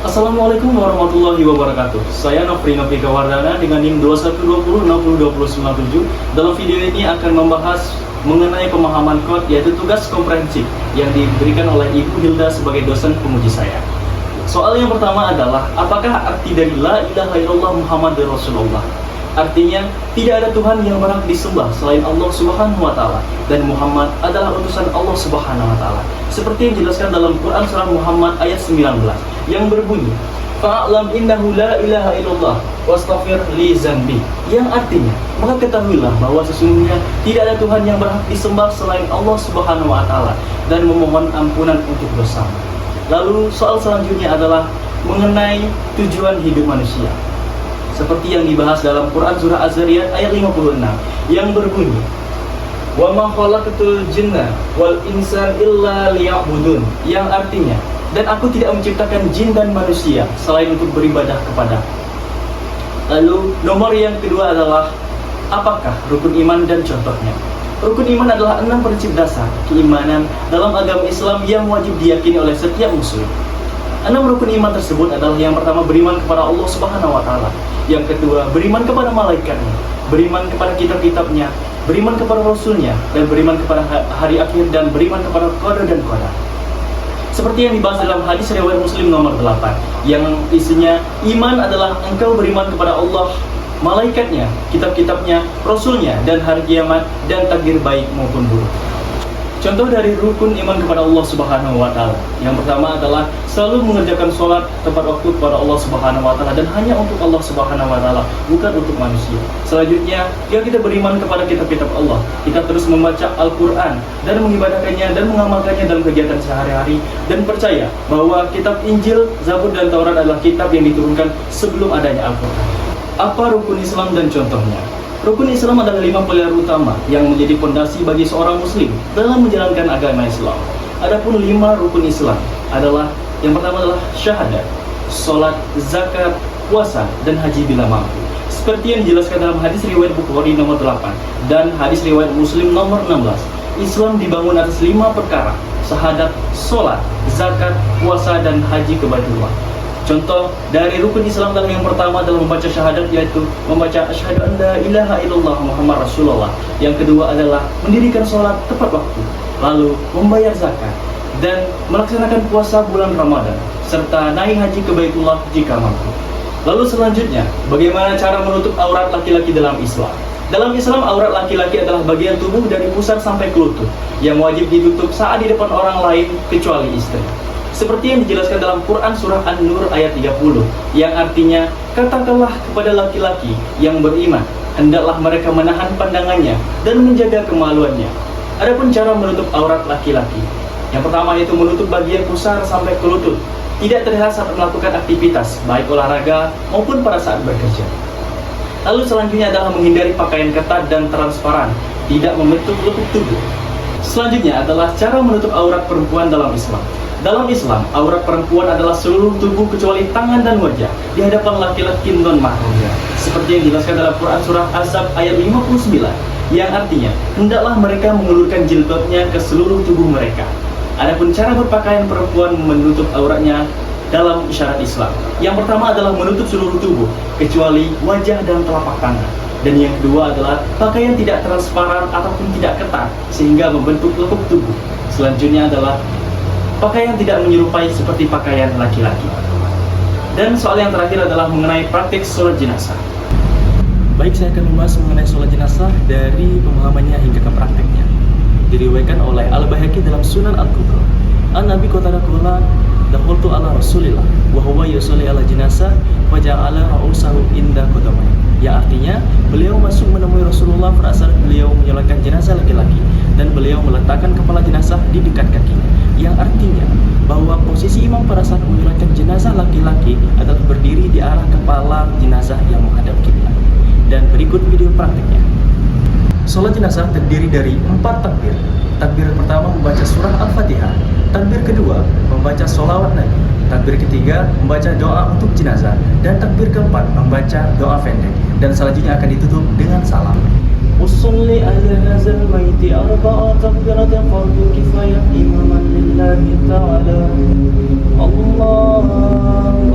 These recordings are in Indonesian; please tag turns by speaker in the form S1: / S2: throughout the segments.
S1: Assalamualaikum warahmatullahi wabarakatuh. Saya Nofri Kawardana dengan NIM 2120602097. Dalam video ini akan membahas mengenai pemahaman KOD, yaitu tugas komprehensif yang diberikan oleh Ibu Hilda sebagai dosen penguji saya. Soal yang pertama adalah, apakah arti dari La ilaha illallah Muhammadur Rasulullah? Artinya, tidak ada Tuhan yang berhak disembah selain Allah Subhanahu wa Ta'ala, dan Muhammad adalah utusan Allah Subhanahu wa Ta'ala. Seperti yang dijelaskan dalam Quran surah Muhammad ayat 19 yang berbunyi, Fa'alam innahu la ilaha illallah wastaghfir li zanbi, yang artinya, maka ketahuilah bahwa sesungguhnya tidak ada Tuhan yang berhak disembah selain Allah Subhanahu wa Ta'ala, dan memohon ampunan untuk dosa. Lalu soal selanjutnya adalah mengenai tujuan hidup manusia, seperti yang dibahas dalam Quran surah Az-Zariyat ayat 56 yang berbunyi, wa ma khalaqatul jinna wal insan illa liya'budun, yang artinya, dan aku tidak menciptakan jin dan manusia selain untuk beribadah kepada. Lalu nomor yang kedua adalah, apakah rukun iman dan contohnya? Rukun iman adalah 6 prinsip dasar keimanan dalam agama Islam yang wajib diyakini oleh setiap muslim. 6 rukun iman tersebut adalah, yang pertama, beriman kepada Allah Subhanahu wa Ta'ala. Yang kedua, beriman kepada malaikatnya, beriman kepada kitab-kitabnya, beriman kepada rasulnya, dan beriman kepada hari akhir, dan beriman kepada qada dan qadar. Seperti yang dibahas dalam hadis riwayat Muslim nomor 8, yang isinya, iman adalah engkau beriman kepada Allah, malaikatnya, kitab-kitabnya, rasulnya, dan hari kiamat, dan takdir baik maupun buruk. Contoh dari rukun iman kepada Allah Subhanahu wa Ta'ala, yang pertama adalah selalu mengerjakan sholat tepat waktu kepada Allah Subhanahu wa Ta'ala, dan hanya untuk Allah Subhanahu wa Ta'ala, bukan untuk manusia. Selanjutnya, jika kita beriman kepada kitab-kitab Allah, kita terus membaca Al-Quran dan mengibadahkannya dan mengamalkannya dalam kegiatan sehari-hari, dan percaya bahwa kitab Injil, Zabur, dan Taurat adalah kitab yang diturunkan sebelum adanya Al-Quran. Apa rukun Islam dan contohnya? Rukun Islam adalah 5 pilar utama yang menjadi fondasi bagi seorang muslim dalam menjalankan agama Islam. Adapun 5 rukun Islam adalah, yang pertama adalah syahadat, sholat, zakat, puasa, dan haji bila mampu. Seperti yang dijelaskan dalam hadis riwayat Bukhari nomor 8 dan hadis riwayat Muslim nomor 16. Islam dibangun atas 5 perkara: syahadat, sholat, zakat, puasa, dan haji ke Baitullah. Contoh dari rukun Islam adalah, yang pertama adalah membaca syahadat, yaitu membaca asyhadu an la ilaha illallah Muhammad Rasulullah. Yang kedua adalah mendirikan sholat tepat waktu, lalu membayar zakat, dan melaksanakan puasa bulan Ramadan, serta naik haji ke Baitullah jika mampu. Lalu selanjutnya, bagaimana cara menutup aurat laki-laki dalam Islam? Dalam Islam, aurat laki-laki adalah bagian tubuh dari pusar sampai ke lutut yang wajib ditutup saat di depan orang lain kecuali istri. Seperti yang dijelaskan dalam Quran surah An-Nur ayat 30, yang artinya, katakanlah kepada laki-laki yang beriman, hendaklah mereka menahan pandangannya dan menjaga kemaluannya. Adapun cara menutup aurat laki-laki, yang pertama yaitu menutup bagian pusar sampai ke lutut, tidak terlihat saat melakukan aktivitas, baik olahraga maupun pada saat bekerja. Lalu selanjutnya adalah menghindari pakaian ketat dan transparan, tidak membentuk lutut tubuh. Selanjutnya adalah cara menutup aurat perempuan dalam Islam. Dalam Islam, aurat perempuan adalah seluruh tubuh kecuali tangan dan wajah di hadapan laki-laki non-mahramnya. Seperti yang dijelaskan dalam Quran surah Ahzab ayat 59, yang artinya, hendaklah mereka mengulurkan jilbabnya ke seluruh tubuh mereka. Adapun cara berpakaian perempuan menutup auratnya dalam isyarat Islam, yang pertama adalah menutup seluruh tubuh kecuali wajah dan telapak tangan. Dan yang kedua adalah pakaian tidak transparan ataupun tidak ketat sehingga membentuk lekuk tubuh. Selanjutnya adalah pakaian tidak menyerupai seperti pakaian laki-laki. Dan soal yang terakhir adalah mengenai praktik sholat jenazah. Baik, saya akan membahas mengenai sholat jenazah dari pemahamannya hingga ke praktiknya. Diriwayatkan oleh Al-Baihaqi dalam Sunan Al-Kubra, An-Nabi qala dakhultu ala Rasulillah wa huwa yusalli ala jenazah wa ja'ala ra'usahu inda qadamai. Ya, artinya, beliau masuk menemui Rasulullah pada saat beliau menyolatkan jenazah laki-laki, dan beliau meletakkan kepala jenazah di dekat kakinya. Yang artinya bahwa posisi imam pada saat menyolatkan jenazah laki-laki adalah berdiri di arah kepala jenazah yang menghadap kiblat. Dan berikut video praktiknya. Sholat jenazah terdiri dari 4 takbir. Takbir pertama membaca surah Al-Fatihah. Takbir kedua membaca sholawat Nabi. Takbir ketiga membaca doa untuk jenazah. Dan takbir keempat membaca doa pendek. Dan selanjutnya akan ditutup dengan salam. Usolli ala hazal maiti arba'a takbiratan fardu kifayah imaman lillahi ta'ala. Allahu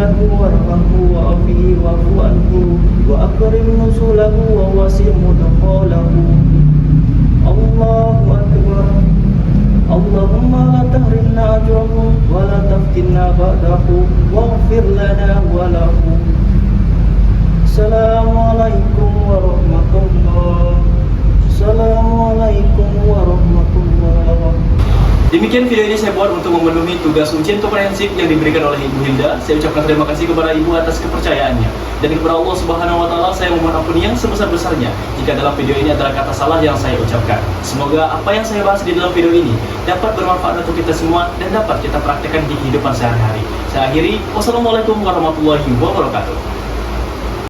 S2: له وارحمه وعافه واعف عنه وأكرم نزوله ووسع مدخله. الله أكبر. اللهم لا تحرمنا أجره ولا تفتنا بعده واغفر لنا وله. Assalamualaikum warahmatullahi. Assalamualaikum warahmatullahi.
S1: Demikian video ini saya buat untuk memenuhi tugas ujian komprehensif yang diberikan oleh Ibu Hilda. Saya ucapkan terima kasih kepada Ibu atas kepercayaannya. Dan kepada Allah Subhanahu wa Ta'ala saya memohon ampun yang sebesar-besarnya jika dalam video ini adalah kata salah yang saya ucapkan. Semoga apa yang saya bahas di dalam video ini dapat bermanfaat untuk kita semua dan dapat kita praktekkan di kehidupan sehari-hari. Saya akhiri, wassalamualaikum warahmatullahi wabarakatuh.